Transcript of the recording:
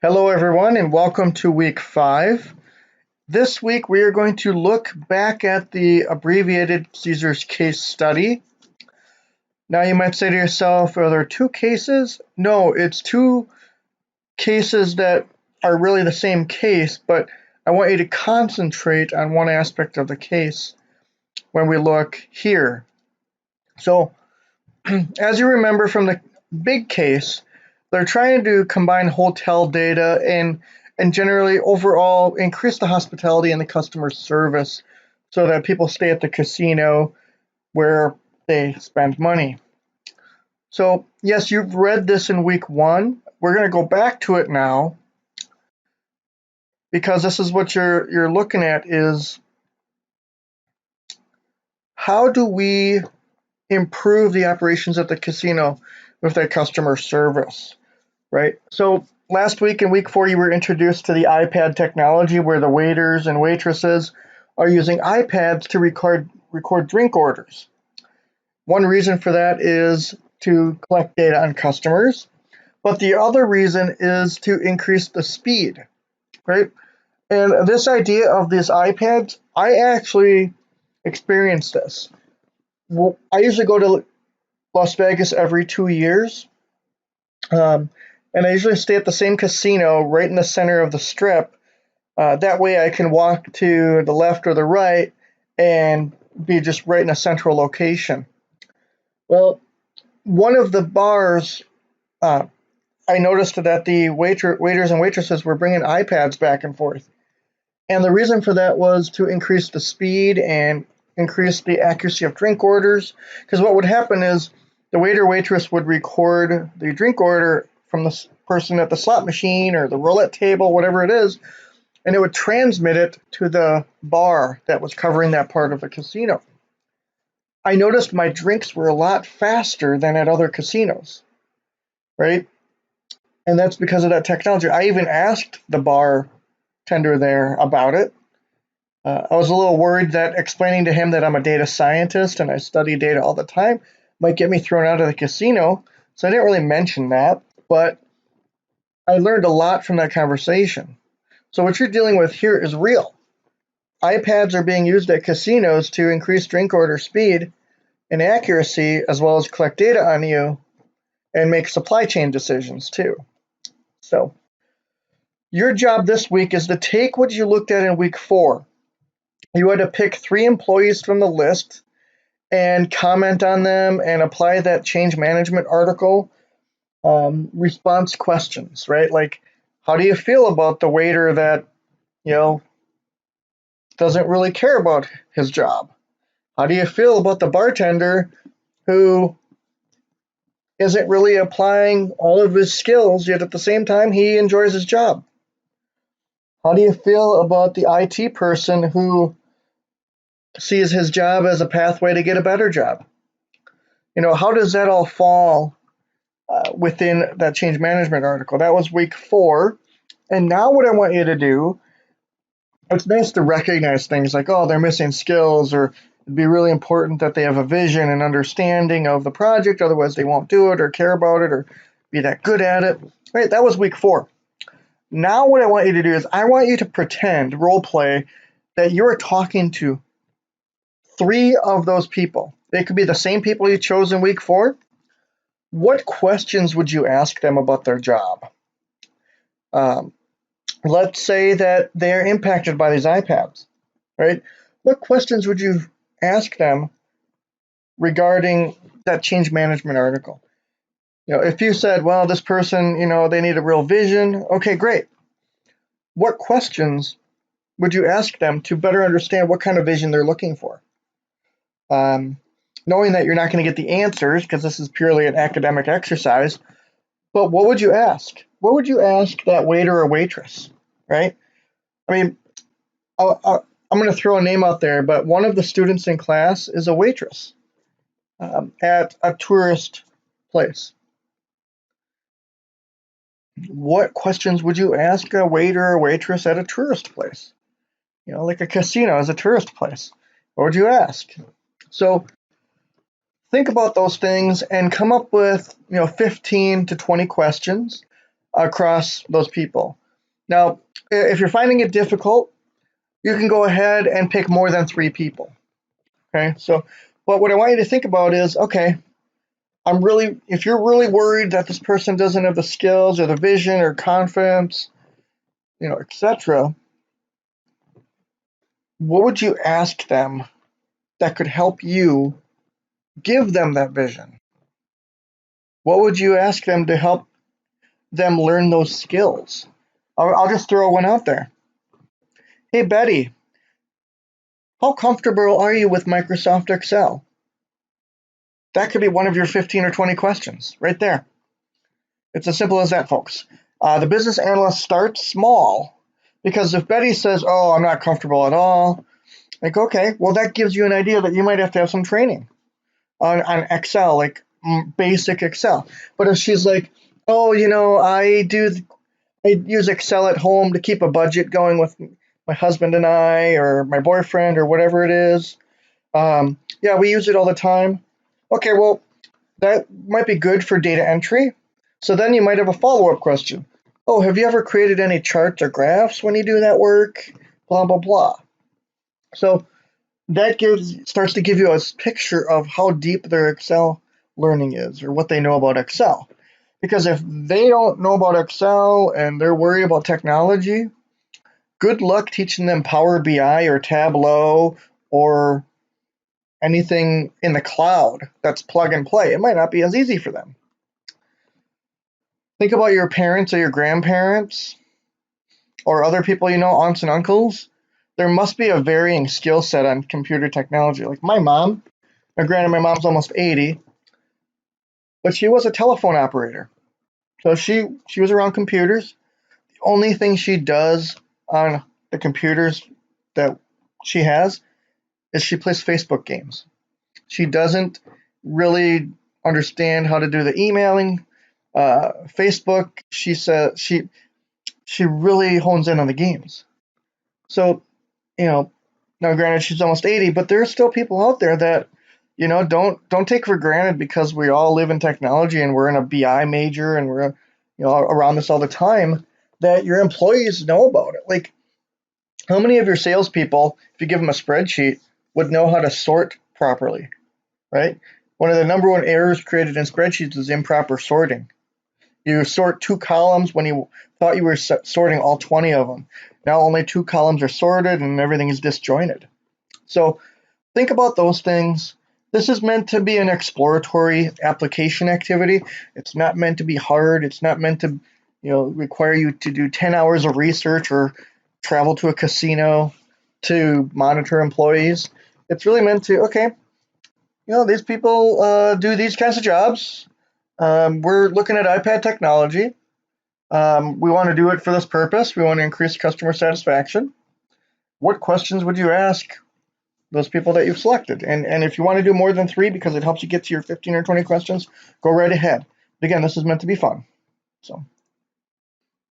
Hello, everyone, and welcome to week 5. This week, we are going to look back at the abbreviated Caesar's case study. Now, you might say to yourself, are there two cases? No, it's two cases that are really the same case, but I want you to concentrate on one aspect of the case when we look here. So, as you remember from the big case, they're trying to combine hotel data and generally overall increase the hospitality and the customer service so that people stay at the casino where they spend money. So, yes, you've read this in week 1. We're going to go back to it now because this is what you're looking at is how do we improve the operations at the casino with that customer service, right? So last week in week 4, you were introduced to the iPad technology where the waiters and waitresses are using iPads to record drink orders. One reason for that is to collect data on customers, but the other reason is to increase the speed, right? And this idea of these iPads, I actually experienced this. Well, I usually go to Las Vegas every 2 years. And I usually stay at the same casino right in the center of the strip. That way I can walk to the left or the right and be just right in a central location. Well, one of the bars, I noticed that the waiters and waitresses were bringing iPads back and forth. And the reason for that was to increase the speed and increase the accuracy of drink orders. Because what would happen is the waiter or waitress would record the drink order from the person at the slot machine or the roulette table, whatever it is, and it would transmit it to the bar that was covering that part of the casino. I noticed my drinks were a lot faster than at other casinos, right? And that's because of that technology. I even asked the bartender there about it. I was a little worried that explaining to him that I'm a data scientist and I study data all the time might get me thrown out of the casino. So I didn't really mention that, but I learned a lot from that conversation. So what you're dealing with here is real. iPads are being used at casinos to increase drink order speed and accuracy, as well as collect data on you and make supply chain decisions too. So your job this week is to take what you looked at in week 4. You had to pick 3 employees from the list and comment on them and apply that change management article response questions, right? Like, how do you feel about the waiter that, you know, doesn't really care about his job? How do you feel about the bartender who isn't really applying all of his skills, yet at the same time he enjoys his job? How do you feel about the IT person who sees his job as a pathway to get a better job? How does that all fall within that change management article? That was week 4. And now what I want you to do, it's nice to recognize things like, oh, they're missing skills, or it'd be really important that they have a vision and understanding of the project, otherwise they won't do it or care about it or be that good at it. Right, that was week 4. Now what I want you to do is I want you to pretend, role play, that you're talking to 3 of those people. They could be the same people you chose in week 4. What questions would you ask them about their job? Let's say that they're impacted by these iPads, right? What questions would you ask them regarding that change management article? If you said, well, this person, they need a real vision. Okay, great. What questions would you ask them to better understand what kind of vision they're looking for? Knowing that you're not going to get the answers because this is purely an academic exercise, but what would you ask? What would you ask that waiter or waitress, right? I mean, I'm going to throw a name out there, but one of the students in class is a waitress at a tourist place. What questions would you ask a waiter or waitress at a tourist place? Like a casino is a tourist place. What would you ask? So think about those things and come up with 15 to 20 questions. across those people. Now, if you're finding it difficult, you can go ahead and pick more than 3 people. Okay, so but what I want you to think about is, okay, if you're really worried that this person doesn't have the skills or the vision or confidence, etc., what would you ask them that could help you give them that vision? What would you ask them to help them learn those skills? I'll just throw one out there. Hey, Betty, how comfortable are you with Microsoft Excel? That could be one of your 15 or 20 questions right there. It's as simple as that, folks. The business analyst starts small because if Betty says, oh, I'm not comfortable at all, like, okay, well, that gives you an idea that you might have to have some training on Excel, like basic Excel. But if she's like, oh, I use Excel at home to keep a budget going with my husband and I, or my boyfriend, or whatever it is. Yeah, we use it all the time. Okay, well, that might be good for data entry. So then you might have a follow-up question. Oh, have you ever created any charts or graphs when you do that work? Blah, blah, blah. So that starts to give you a picture of how deep their Excel learning is, or what they know about Excel. Because if they don't know about Excel and they're worried about technology, good luck teaching them Power BI or Tableau or anything in the cloud that's plug and play. It might not be as easy for them. Think about your parents or your grandparents or other people, aunts and uncles. There must be a varying skill set on computer technology. Like my mom, now granted my mom's almost 80, but she was a telephone operator. So she was around computers. The only thing she does on the computers that she has is she plays Facebook games. She doesn't really understand how to do the emailing. Facebook, she says she really hones in on the games. So, now granted she's almost 80, but there are still people out there that, don't take for granted because we all live in technology and we're in a BI major and we're, around this all the time, that your employees know about it. Like, how many of your salespeople, if you give them a spreadsheet, would know how to sort properly, right? One of the number one errors created in spreadsheets is improper sorting. You sort 2 columns when you thought you were sorting all 20 of them. Now only 2 columns are sorted and everything is disjointed. So think about those things. This is meant to be an exploratory application activity. It's not meant to be hard. It's not meant to, require you to do 10 hours of research or travel to a casino to monitor employees. It's really meant to, okay, these people do these kinds of jobs. We're looking at iPad technology. We want to do it for this purpose. We want to increase customer satisfaction. What questions would you ask those people that you've selected? And if you want to do more than 3 because it helps you get to your 15 or 20 questions, go right ahead. But again, this is meant to be fun. So.